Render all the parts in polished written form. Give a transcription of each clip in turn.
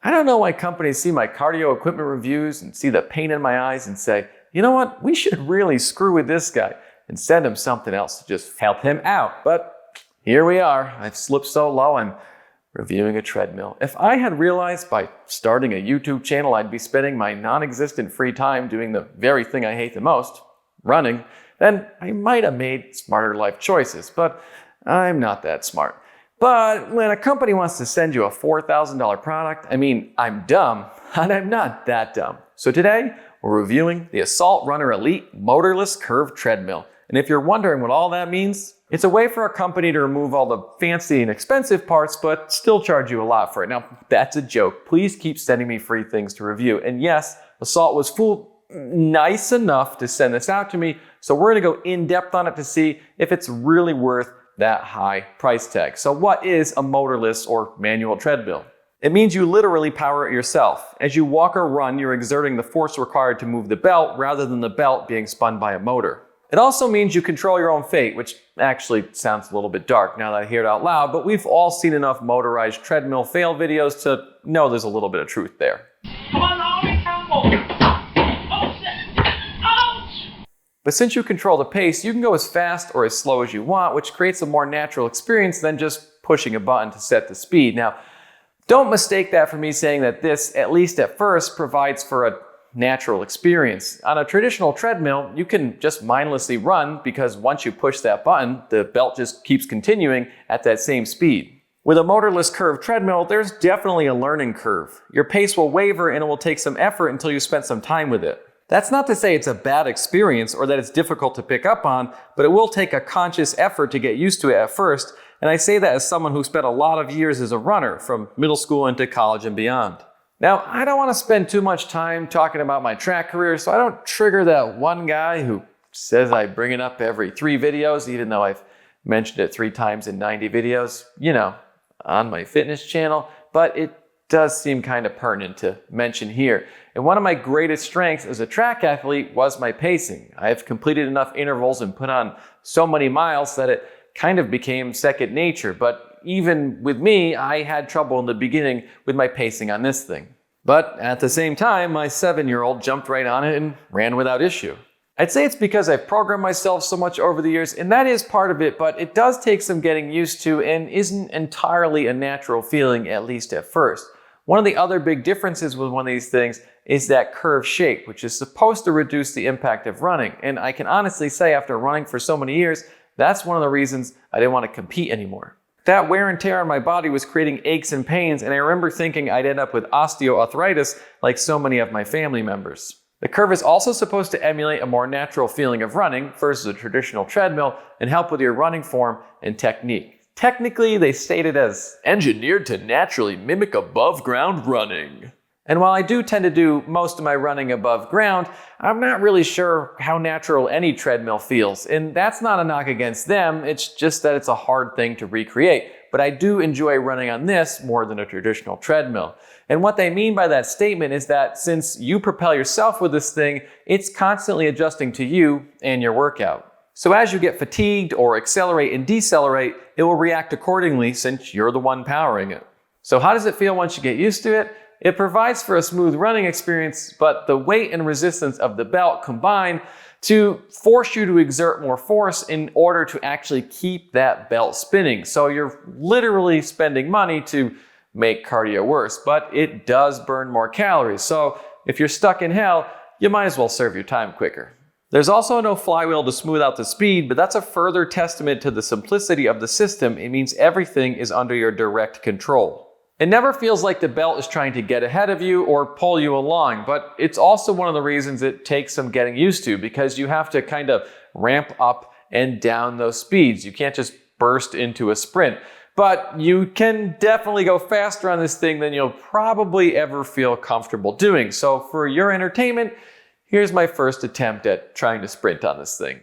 I don't know why companies see my cardio equipment reviews and see the pain in my eyes and say, you know what, we should really screw with this guy and send him something else to just help him out. But here we are. I've slipped so low, I'm reviewing a treadmill. If I had realized by starting a YouTube channel I'd be spending my non-existent free time doing the very thing I hate the most, running, then I might have made smarter life choices, but I'm not that smart. But when a company wants to send you a $4,000 product, I mean, I'm dumb, and I'm not that dumb. So today, we're reviewing the AssaultRunner Elite Motorless Curved Treadmill. And if you're wondering what all that means, it's a way for a company to remove all the fancy and expensive parts, but still charge you a lot for it. Now, that's a joke. Please keep sending me free things to review. And yes, Assault was nice enough to send this out to me, so we're gonna go in depth on it to see if it's really worth that high price tag. So what is a motorless or manual treadmill? It means you literally power it yourself. As you walk or run, you're exerting the force required to move the belt rather than the belt being spun by a motor. It also means you control your own fate, which actually sounds a little bit dark now that I hear it out loud, but we've all seen enough motorized treadmill fail videos to know there's a little bit of truth there. But since you control the pace, you can go as fast or as slow as you want, which creates a more natural experience than just pushing a button to set the speed. Now, don't mistake that for me saying that this, at least at first, provides for a natural experience. On a traditional treadmill, you can just mindlessly run because once you push that button, the belt just keeps continuing at that same speed. With a motorless curved treadmill, there's definitely a learning curve. Your pace will waver and it will take some effort until you spend some time with it. That's not to say it's a bad experience or that it's difficult to pick up on, but it will take a conscious effort to get used to it at first, and I say that as someone who spent a lot of years as a runner, from middle school into college and beyond. Now, I don't want to spend too much time talking about my track career, so I don't trigger that one guy who says I bring it up every 3 videos, even though I've mentioned it 3 times in 90 videos, you know, on my fitness channel, but it does seem kind of pertinent to mention here. And one of my greatest strengths as a track athlete was my pacing. I've completed enough intervals and put on so many miles that it kind of became second nature. But even with me, I had trouble in the beginning with my pacing on this thing. But at the same time, my 7-year-old jumped right on it and ran without issue. I'd say it's because I've programmed myself so much over the years, and that is part of it, but it does take some getting used to and isn't entirely a natural feeling, at least at first. One of the other big differences with one of these things is that curved shape, which is supposed to reduce the impact of running. And I can honestly say after running for so many years, that's one of the reasons I didn't want to compete anymore. That wear and tear on my body was creating aches and pains, and I remember thinking I'd end up with osteoarthritis like so many of my family members. The curve is also supposed to emulate a more natural feeling of running versus a traditional treadmill and help with your running form and technique. Technically, they state it as engineered to naturally mimic above ground running. And while I do tend to do most of my running above ground, I'm not really sure how natural any treadmill feels. And that's not a knock against them, it's just that it's a hard thing to recreate. But I do enjoy running on this more than a traditional treadmill. And what they mean by that statement is that since you propel yourself with this thing, it's constantly adjusting to you and your workout. So as you get fatigued or accelerate and decelerate, it will react accordingly since you're the one powering it. So how does it feel once you get used to it? It provides for a smooth running experience, but the weight and resistance of the belt combine to force you to exert more force in order to actually keep that belt spinning. So you're literally spending money to make cardio worse, but it does burn more calories. So if you're stuck in hell, you might as well serve your time quicker. There's also no flywheel to smooth out the speed, but that's a further testament to the simplicity of the system. It means everything is under your direct control. It never feels like the belt is trying to get ahead of you or pull you along, but it's also one of the reasons it takes some getting used to, because you have to kind of ramp up and down those speeds. You can't just burst into a sprint, but you can definitely go faster on this thing than you'll probably ever feel comfortable doing. So for your entertainment, here's my first attempt at trying to sprint on this thing.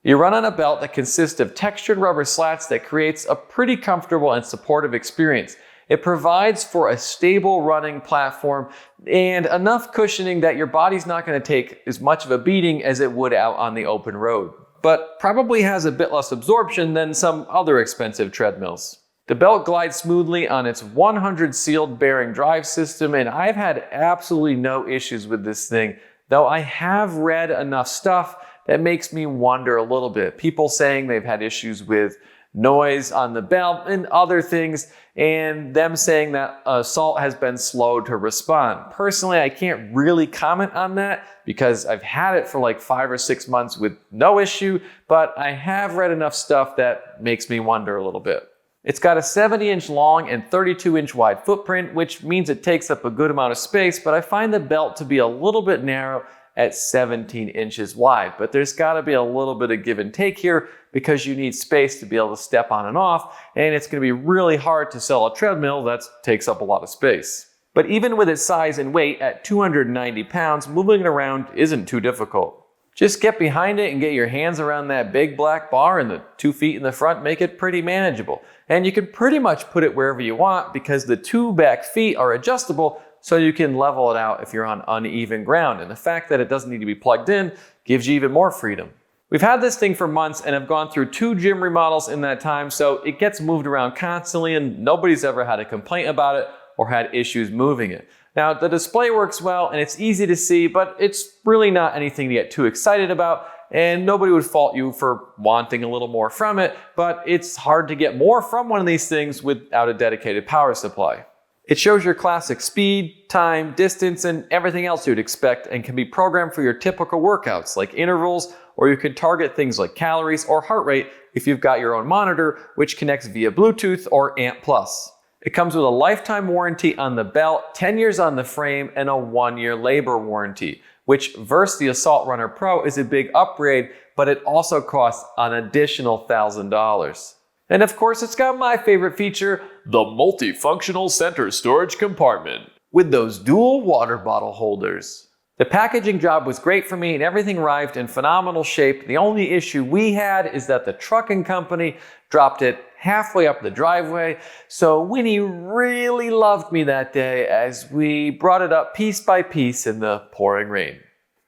You run on a belt that consists of textured rubber slats that creates a pretty comfortable and supportive experience. It provides for a stable running platform and enough cushioning that your body's not going to take as much of a beating as it would out on the open road, but probably has a bit less absorption than some other expensive treadmills. The belt glides smoothly on its 100 sealed bearing drive system, and I've had absolutely no issues with this thing, though I have read enough stuff that makes me wonder a little bit. People saying they've had issues with noise on the belt and other things, and them saying that Assault has been slow to respond. Personally, I can't really comment on that because I've had it for like 5 or 6 months with no issue, but I have read enough stuff that makes me wonder a little bit. It's got a 70-inch long and 32-inch wide footprint, which means it takes up a good amount of space, but I find the belt to be a little bit narrow at 17 inches wide. But there's got to be a little bit of give and take here because you need space to be able to step on and off, and it's going to be really hard to sell a treadmill that takes up a lot of space. But even with its size and weight at 290 pounds, moving it around isn't too difficult. Just get behind it and get your hands around that big black bar, and the 2 feet in the front make it pretty manageable. And you can pretty much put it wherever you want because the 2 back feet are adjustable, so you can level it out if you're on uneven ground. And the fact that it doesn't need to be plugged in gives you even more freedom. We've had this thing for months and have gone through 2 gym remodels in that time, so it gets moved around constantly and nobody's ever had a complaint about it or had issues moving it. Now, the display works well and it's easy to see, but it's really not anything to get too excited about, and nobody would fault you for wanting a little more from it, but it's hard to get more from one of these things without a dedicated power supply. It shows your classic speed, time, distance, and everything else you'd expect, and can be programmed for your typical workouts like intervals, or you can target things like calories or heart rate if you've got your own monitor, which connects via Bluetooth or ANT+. It comes with a lifetime warranty on the belt, 10 years on the frame, and a 1-year labor warranty, which versus the AssaultRunner Pro is a big upgrade, but it also costs an additional $1,000. And of course, it's got my favorite feature, the multifunctional center storage compartment with those dual water bottle holders. The packaging job was great for me and everything arrived in phenomenal shape. The only issue we had is that the trucking company dropped it halfway up the driveway. So Winnie really loved me that day as we brought it up piece by piece in the pouring rain.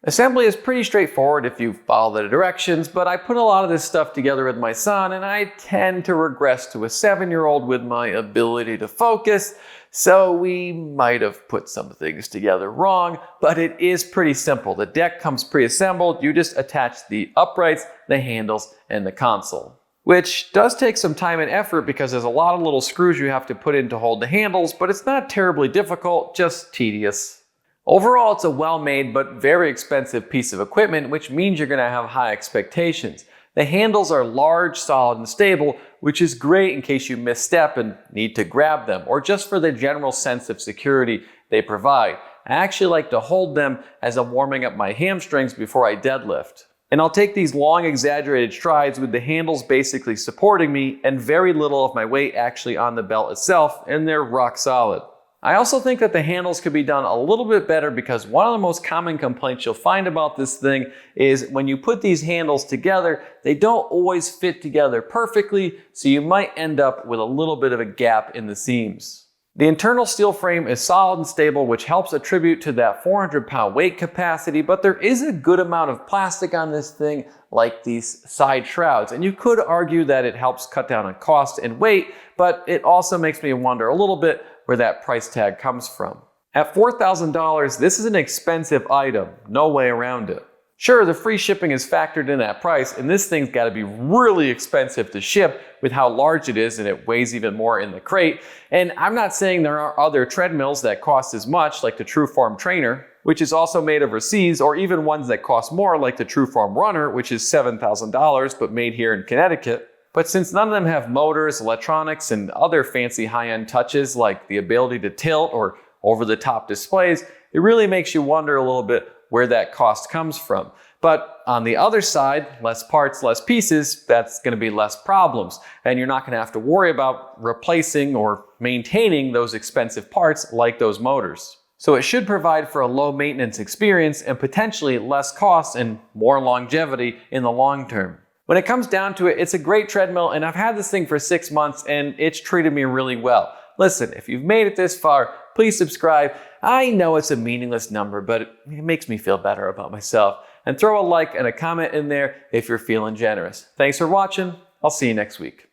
Assembly is pretty straightforward if you follow the directions, but I put a lot of this stuff together with my son, and I tend to regress to a 7-year-old with my ability to focus, so we might have put some things together wrong, but it is pretty simple. The deck comes pre-assembled, you just attach the uprights, the handles, and the console. Which does take some time and effort because there's a lot of little screws you have to put in to hold the handles, but it's not terribly difficult, just tedious. Overall, it's a well-made but very expensive piece of equipment, which means you're going to have high expectations. The handles are large, solid, and stable, which is great in case you misstep and need to grab them, or just for the general sense of security they provide. I actually like to hold them as I'm warming up my hamstrings before I deadlift. And I'll take these long, exaggerated strides with the handles basically supporting me and very little of my weight actually on the belt itself, and they're rock solid. I also think that the handles could be done a little bit better because one of the most common complaints you'll find about this thing is when you put these handles together, they don't always fit together perfectly, so you might end up with a little bit of a gap in the seams. The internal steel frame is solid and stable, which helps attribute to that 400-pound weight capacity, but there is a good amount of plastic on this thing, like these side shrouds, and you could argue that it helps cut down on cost and weight, but it also makes me wonder a little bit where that price tag comes from. At $4,000, this is an expensive item, no way around it. Sure, the free shipping is factored in that price, and this thing's got to be really expensive to ship with how large it is, and it weighs even more in the crate. And I'm not saying there are other treadmills that cost as much, like the Trueform Trainer, which is also made overseas, or even ones that cost more, like the Trueform Runner, which is $7,000 but made here in Connecticut. But since none of them have motors, electronics, and other fancy high-end touches like the ability to tilt or over-the-top displays, it really makes you wonder a little bit where that cost comes from. But on the other side, less parts, less pieces, that's going to be less problems. And you're not going to have to worry about replacing or maintaining those expensive parts like those motors. So it should provide for a low maintenance experience and potentially less cost and more longevity in the long term. When it comes down to it, it's a great treadmill, and I've had this thing for 6 months and it's treated me really well. Listen, if you've made it this far, please subscribe. I know it's a meaningless number, but it makes me feel better about myself. And throw a like and a comment in there if you're feeling generous. Thanks for watching. I'll see you next week.